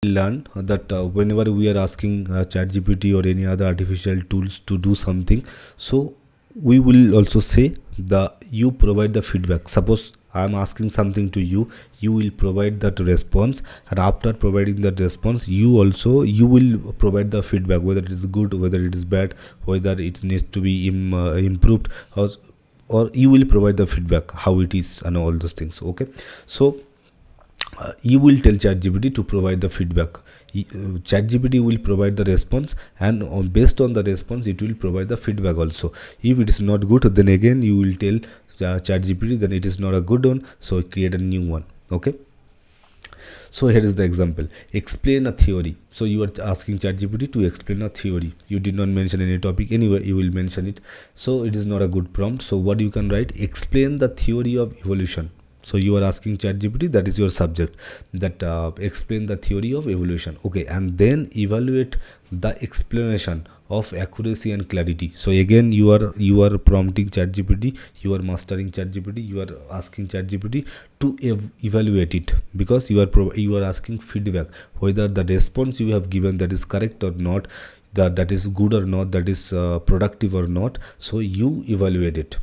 learn that whenever we are asking ChatGPT or any other artificial tools to do something, so we will also say you provide the feedback. Suppose I am asking something to you, you will provide that response, and after providing that response, you will provide the feedback, whether it is good, whether it is bad, whether it needs to be improved, or you will provide the feedback how it is and all those things. Okay, so you will tell ChatGPT to provide the feedback. ChatGPT will provide the response, and based on the response, it will provide the feedback also. If it is not good, then again you will tell ChatGPT then it is not a good one, so create a new one. Okay. So here is the example. Explain a theory. So you are asking ChatGPT to explain a theory. You did not mention any topic. Anyway, you will mention it. So it is not a good prompt. So what you can write? Explain the theory of evolution. So you are asking ChatGPT, that is your subject, that explain the theory of evolution. Okay, and then evaluate the explanation of accuracy and clarity. So again, you are prompting ChatGPT, you are mastering ChatGPT, you are asking ChatGPT to evaluate it, because you are asking feedback whether the response you have given, that is correct or not, that is good or not, that is productive or not. So you evaluate it,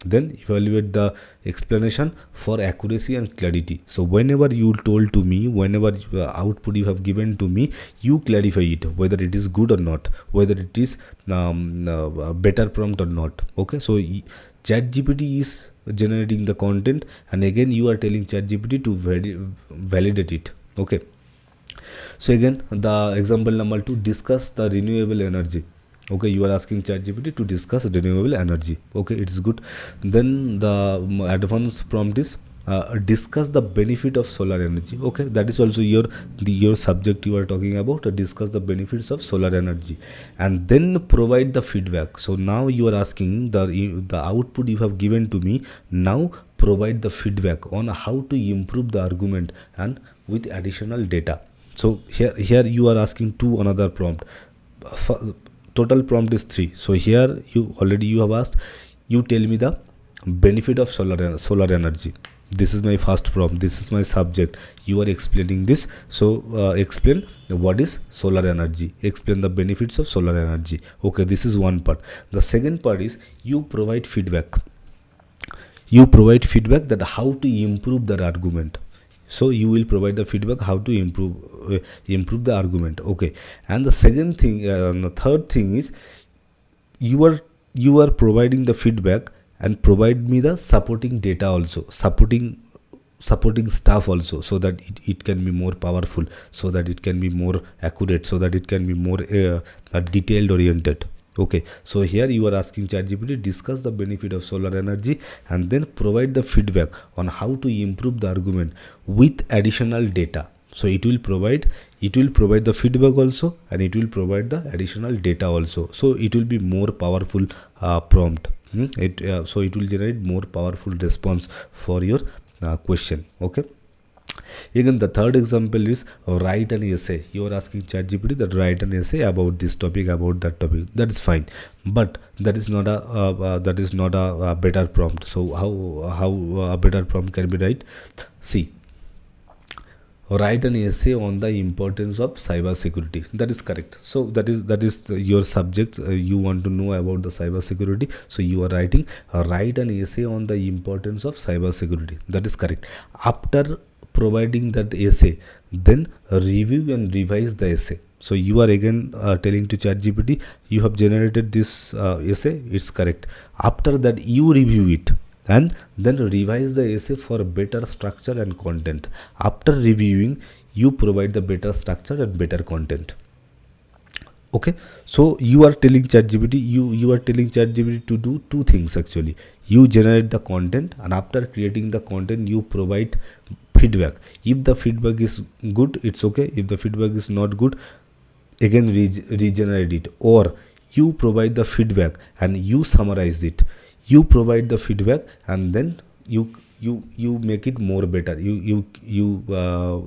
then evaluate the explanation for accuracy and clarity. So whenever you told to me, whenever output you have given to me, you clarify it, whether it is good or not, whether it is a better prompt or not. Okay, so ChatGPT is generating the content, and again you are telling ChatGPT to validate it. Okay, so again the example number 2, discuss the renewable energy. Okay, you are asking ChatGPT to discuss renewable energy. Okay, it is good. Then the advanced prompt is discuss the benefit of solar energy. Okay, that is also your subject you are talking about. Discuss the benefits of solar energy, and then provide the feedback. So now you are asking the output you have given to me. Now provide the feedback on how to improve the argument and with additional data. So here you are asking another prompt. Total prompt is 3. So here you have asked, you tell me the benefit of solar energy. This is my first prompt, this is my subject, you are explaining this. So explain what is solar energy, explain the benefits of solar energy. Okay, this is one part. The second part is you provide feedback that how to improve that argument. So you will provide the feedback how to improve the argument. Okay, and the third thing is you are providing the feedback, and provide me the supporting data also, supporting stuff also, so that it can be more powerful, so that it can be more accurate, so that it can be more detailed oriented. Okay, so here you are asking ChatGPT discuss the benefit of solar energy, and then provide the feedback on how to improve the argument with additional data. So it will provide the feedback also, and it will provide the additional data also. So it will be more powerful prompt. So it will generate more powerful response for your question. Okay. Again, the third example is write an essay. You are asking ChatGPT that write an essay about this topic, about that topic. That is fine, but that is not a better prompt. So how a better prompt can be right? See, write an essay on the importance of cyber security. That is correct. So that is your subject. You want to know about the cyber security, so you are writing write an essay on the importance of cyber security. That is correct. After providing that essay, then review and revise the essay. So you are again telling to ChatGPT, you have generated this essay, it's correct. After that, you review it and then revise the essay for better structure and content. After reviewing, you provide the better structure and better content. Okay, so you are telling ChatGPT, you are telling ChatGPT to do two things actually. You generate the content, and after creating the content, you provide feedback. If the feedback is good, it's okay. If the feedback is not good, again regenerate it, or you provide the feedback and you summarize it. You provide the feedback, and then you make it more better. You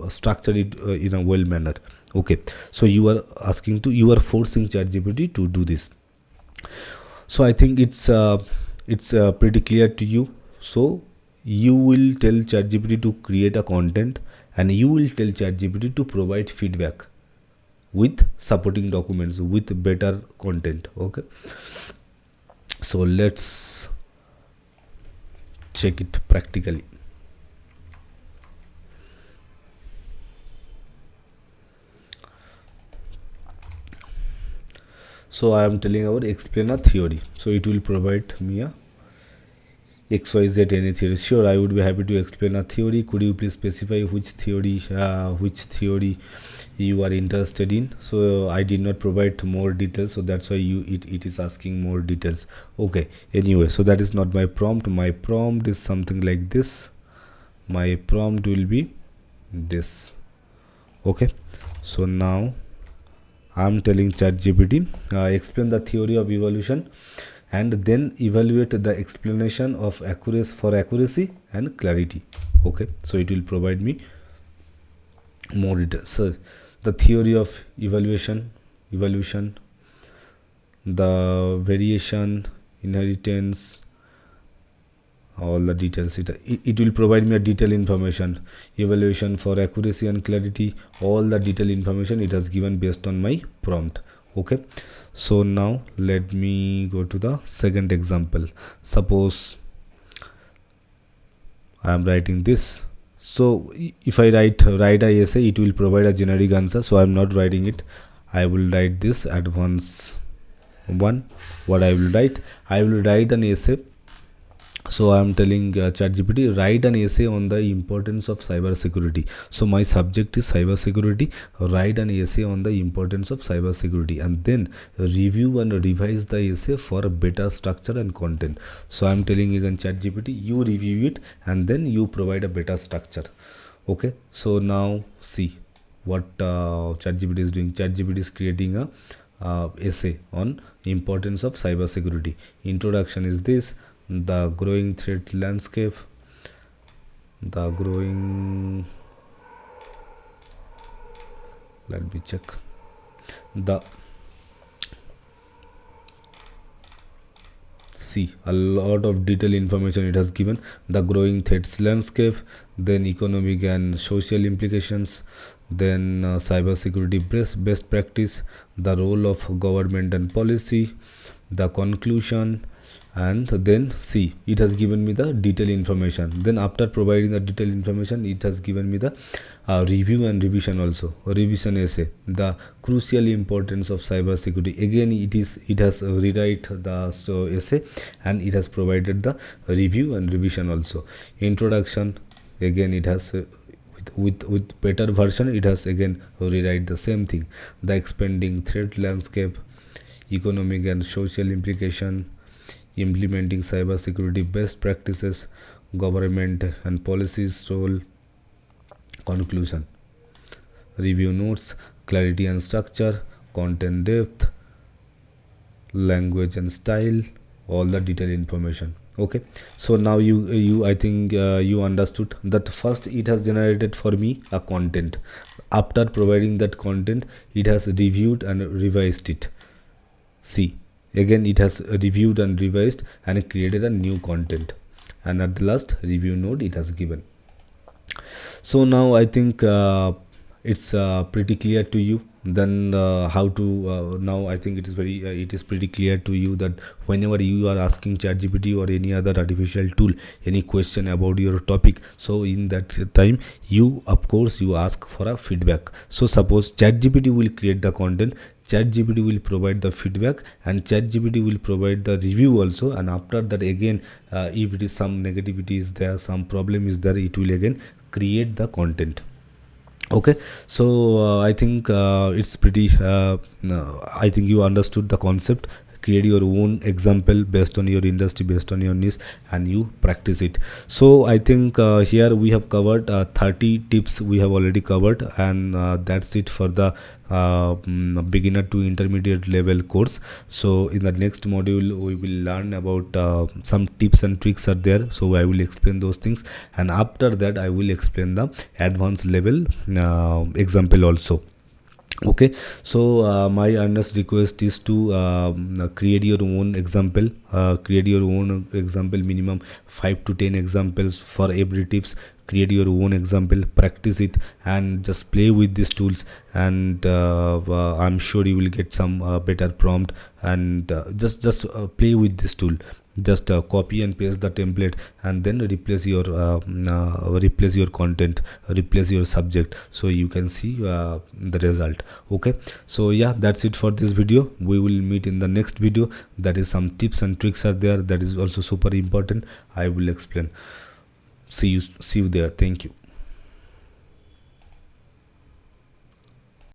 structure it in a well manner. Okay, so you are forcing ChatGPT to do this. So I think it's pretty clear to you. So you will tell ChatGPT to create a content, and you will tell ChatGPT to provide feedback with supporting documents with better content. Okay, so let's check it practically. So I am telling about explain a theory, so it will provide me a XYZ any theory. Sure, I would be happy to explain a theory. Could you please specify which theory you are interested in? So I did not provide more details, so that's why it is asking more details. Okay, anyway, so that is not my prompt. My prompt is something like this. My prompt will be this. Okay, so now I'm telling ChatGPT explain the theory of evolution and then evaluate the explanation of accuracy and clarity. Okay, so it will provide me more details. So the theory of evolution, the variation, inheritance, all the details. It will provide me a detailed information, evaluation for accuracy and clarity, all the detailed information it has given based on my prompt. Okay, so now let me go to the second example. Suppose I am writing this. So if I write a essay, it will provide a generic answer. So I am not writing it. I will write this at once. What I will write an essay. So I am telling ChatGPT write an essay on the importance of cyber security. So my subject is cyber security. Write an essay on the importance of cyber security and then review and revise the essay for a better structure and content. So I am telling again ChatGPT, you review it and then you provide a better structure. Okay, so now see what ChatGPT is doing. ChatGPT is creating a essay on importance of cyber security. Introduction is this: the growing threat landscape, let me check, see a lot of detailed information it has given. The growing threats landscape, then economic and social implications, then cyber security best practice, the role of government and policy, the conclusion, and then see it has given me the detailed information. Then after providing the detailed information, it has given me the review and revision also, revision essay, the crucial importance of cyber security. Again it has rewrite the essay and it has provided the review and revision also. Introduction, again it has with better version, it has again rewrite the same thing. The expanding threat landscape, economic and social implication, implementing cybersecurity best practices, government and policies role, conclusion, review notes, clarity and structure, content depth, language and style, all the detailed information. Okay, so now you I think you understood that first it has generated for me a content. After providing that content, it has reviewed and revised it. See, again it has reviewed and revised and created a new content, and at the last review node it has given. So now I think it's pretty clear to you. Then how to now I think it is pretty clear to you that whenever you are asking ChatGPT or any other artificial tool any question about your topic, so in that time you of course you ask for a feedback. So suppose ChatGPT will create the content, ChatGPT will provide the feedback, and ChatGPT will provide the review also, and after that again if it is some negativity is there, some problem is there, it will again create the content. Okay, so I think it's pretty I think you understood the concept. Create your own example based on your industry, based on your niche, and you practice it. So I think here we have covered 30 tips we have already covered, and that's it for the beginner to intermediate level course. So in the next module we will learn about some tips and tricks are there, so I will explain those things, and after that I will explain the advanced level example also. Okay, so my earnest request is to create your own example, minimum 5 to 10 examples for every tips. Create your own example, practice it, and just play with these tools, and I'm sure you will get some better prompt. And just play with this tool. Just copy and paste the template, and then replace your content, replace your subject, so you can see the result. Okay, so yeah, that's it for this video. We will meet in the next video. That is some tips and tricks are there, that is also super important. I will explain. See you there. Thank you.